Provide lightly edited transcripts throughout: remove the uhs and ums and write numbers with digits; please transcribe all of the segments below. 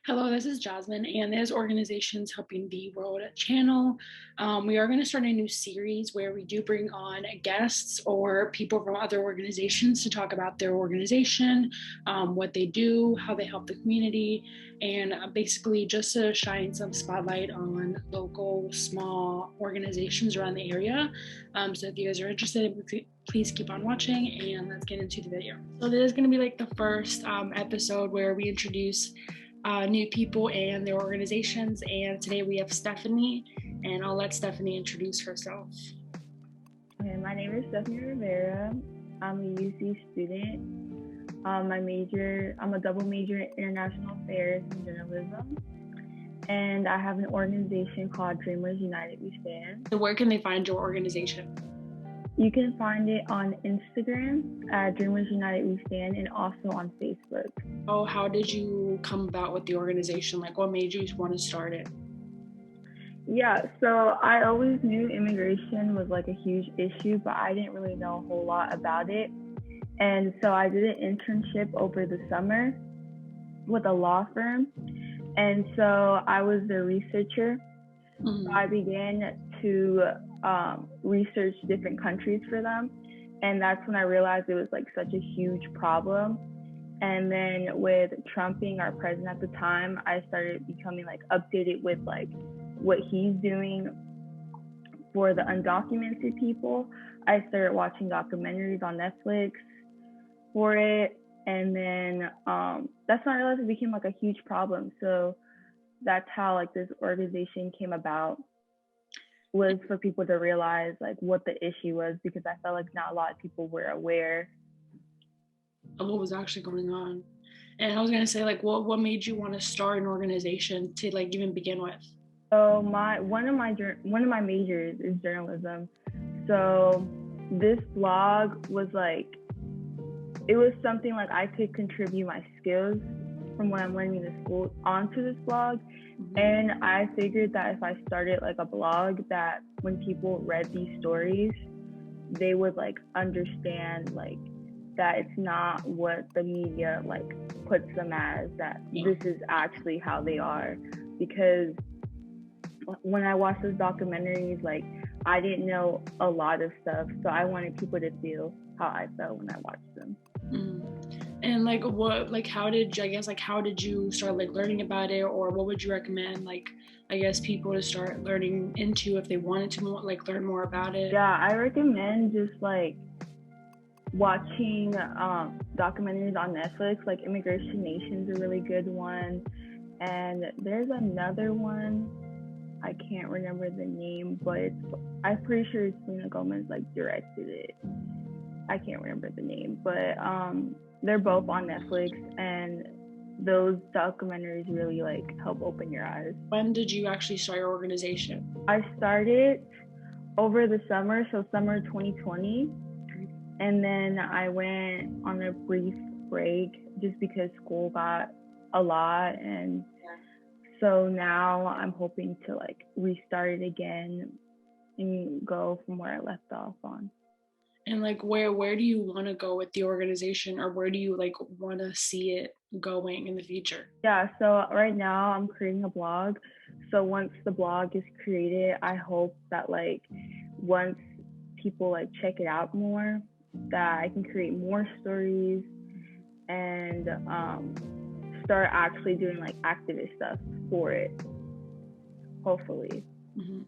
Hello, this is Jasmine, and this organization's Helping the World channel. We are going to start a new series where we do bring on guests or people from other organizations to talk about their organization, what they do, how they help the community, and basically just to shine some spotlight on local, small organizations around the area. So if you guys are interested, please keep on watching, and let's get into the video. So this is going to be like the first episode where we introduce new people and their organizations. And today we have Stephanie, and I'll let Stephanie introduce herself. Okay, my name is Stephanie Rivera. I'm a UC student. I'm a double major in international affairs and journalism. And I have an organization called Dreamers United We Stand. So where can they find your organization? You can find it on Instagram at Dreamers United We Stand and also on Facebook. Oh, how did you come about with the organization? Like, what made you want to start it? Yeah, so I always knew immigration was like a huge issue, but I didn't really know a whole lot about it. And so I did an internship over the summer with a law firm. And so I was the researcher. Mm-hmm. So I began to research different countries for them. And that's when I realized it was like such a huge problem. And then with Trump being our president at the time, I started becoming like updated with like what he's doing for the undocumented people. I started watching documentaries on Netflix for it. And then that's when I realized it became like a huge problem. So that's how like this organization came about, was for people to realize like what the issue was, because I felt like not a lot of people were aware of what was actually going on. And I was gonna say, like, what made you want to start an organization to like even begin with? So one of my majors is journalism. So this blog was like, it was something like I could contribute my skills from what I'm learning in school onto this blog. Mm-hmm. And I figured that if I started like a blog, that when people read these stories, they would like understand like that it's not what the media like puts them as, that this is actually how they are. Because when I watched those documentaries, like I didn't know a lot of stuff, so I wanted people to feel how I felt when I watched them. Mm. And like how did you start like learning about it, or what would you recommend like I guess people to start learning into if they wanted to like learn more about it? Yeah, I recommend just like watching documentaries on Netflix. Like Immigration Nation's a really good one, and there's another one, I can't remember the name, but I'm pretty sure Selena Gomez like directed it. I can't remember the name, but they're both on Netflix, and those documentaries really like help open your eyes. When did you actually start your organization? I started over the summer, so summer 2020, and then I went on a brief break just because school got a lot, and so now I'm hoping to like restart it again and go from where I left off on. And like where do you want to go with the organization, or where do you like want to see it going in the future? Yeah, so right now I'm creating a blog. So once the blog is created, I hope that like once people like check it out more, that I can create more stories and start actually doing like activist stuff for it, hopefully. Mm-hmm.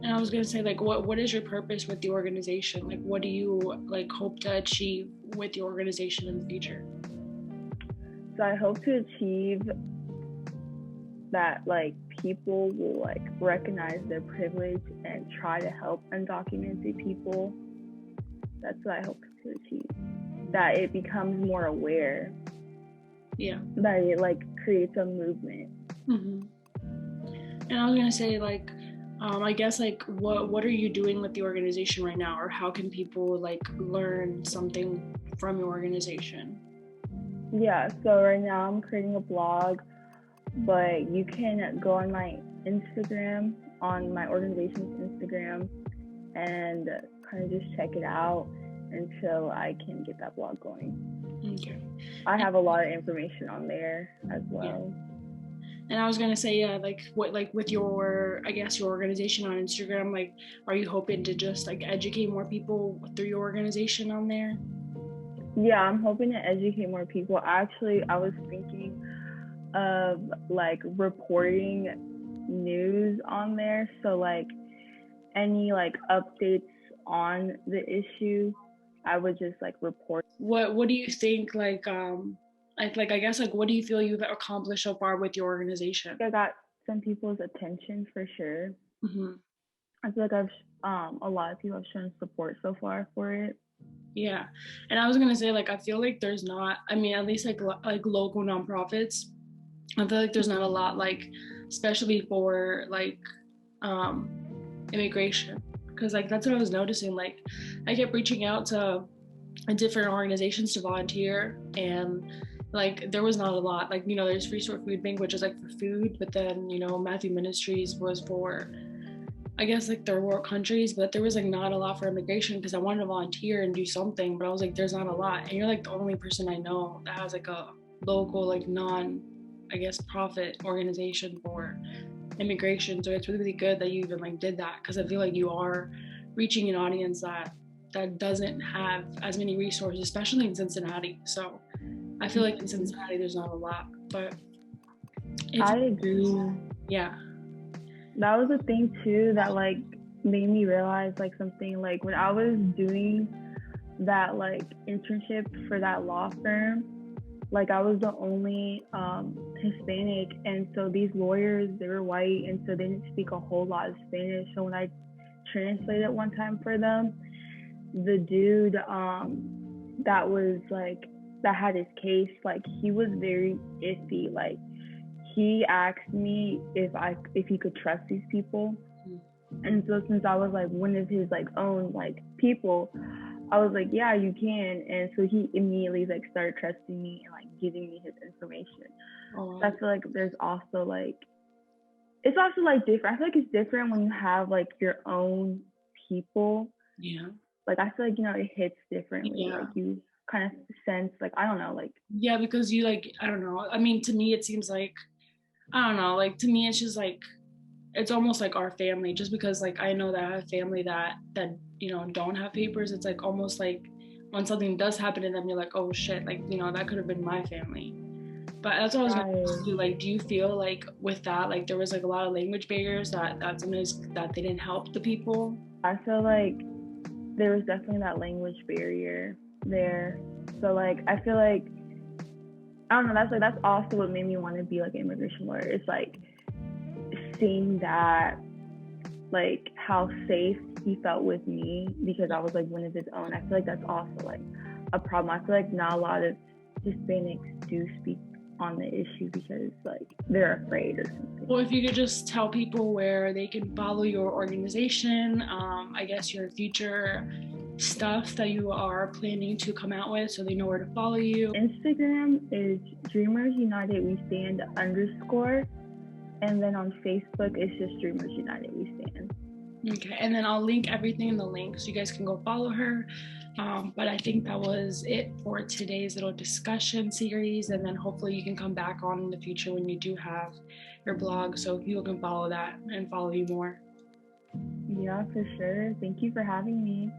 And I was gonna say, like, what is your purpose with the organization? Like, what do you like hope to achieve with the organization in the future? So I hope to achieve that like people will like recognize their privilege and try to help undocumented people. That's what I hope to achieve. That it becomes more aware. Yeah. That it like creates a movement. Mm-hmm. And I was gonna say, like, I guess like what are you doing with the organization right now, or how can people like learn something from your organization? Yeah, so right now I'm creating a blog, but you can go on my Instagram, on my organization's Instagram, and kind of just check it out until I can get that blog going. Okay. I have a lot of information on there as well. And I was gonna say, yeah, like what, like with your, I guess your organization on Instagram, like, are you hoping to just like educate more people through your organization on there? Yeah, I'm hoping to educate more people. Actually, I was thinking of like reporting news on there. So like any like updates on the issue, I would just like report. What do you think, like I guess, like what do you feel you've accomplished so far with your organization? I got some people's attention for sure. Hmm. I feel like I've a lot of people have shown support so far for it. Yeah, and I was gonna say, like, I feel like there's not. I mean, at least like local nonprofits, I feel like there's not a lot, like, especially for like um immigration, because like that's what I was noticing. Like, I kept reaching out to different organizations to volunteer, and like there was not a lot. Like, there's Free Store Food Bank, which is like for food, but then Matthew Ministries was for, I guess, like third world countries, but there was like not a lot for immigration because I wanted to volunteer and do something, but I was like, there's not a lot. And you're like the only person I know that has like a local, like non, I guess, profit organization for immigration. So it's really, really good that you even like did that, because I feel like you are reaching an audience that doesn't have as many resources, especially in Cincinnati. So I feel like in Cincinnati there's not a lot, but if I agree. yeah. That was a thing too that like made me realize like something like when I was doing that like internship for that law firm, like I was the only Hispanic, and so these lawyers, they were white, and so they didn't speak a whole lot of Spanish. So when I translated one time for them, the dude that was like that had his case, like he was very iffy. Like he asked me if he could trust these people, and so since I was like one of his like own like people, I was like, yeah, you can. And so he immediately like started trusting me and like giving me his information. Oh, So I feel like there's also like it's also like different. I feel like it's different when you have like your own people. yeah. Like I feel like it hits differently. Yeah. Like you kind of sense like I don't know like Yeah, because you, like, I don't know. I mean, to me it seems like, I don't know, like to me it's just like it's almost like our family, just because like I know that I have family that don't have papers. It's like almost like when something does happen to them, you're like, oh shit, like that could have been my family. But that's what I was gonna ask right. you. Like, do you feel like with that, like there was like a lot of language barriers that sometimes that they didn't help the people? I feel like there was definitely that language barrier there. So like I feel like I don't know. That's also what made me want to be like an immigration lawyer. It's like seeing that like how safe he felt with me because I was like one of his own. I feel like that's also like a problem. I feel like not a lot of Hispanics do speak on the issue because like they're afraid or something. Well, if you could just tell people where they can follow your organization, I guess your future stuff that you are planning to come out with, so they know where to follow you. Instagram is Dreamers United We Stand _ and then on Facebook it's just Dreamers United We Stand. Okay, and then I'll link everything in the link so you guys can go follow her. But I think that was it for today's little discussion series, and then hopefully you can come back on in the future when you do have your blog so people can follow that and follow you more. Yeah, for sure. Thank you for having me.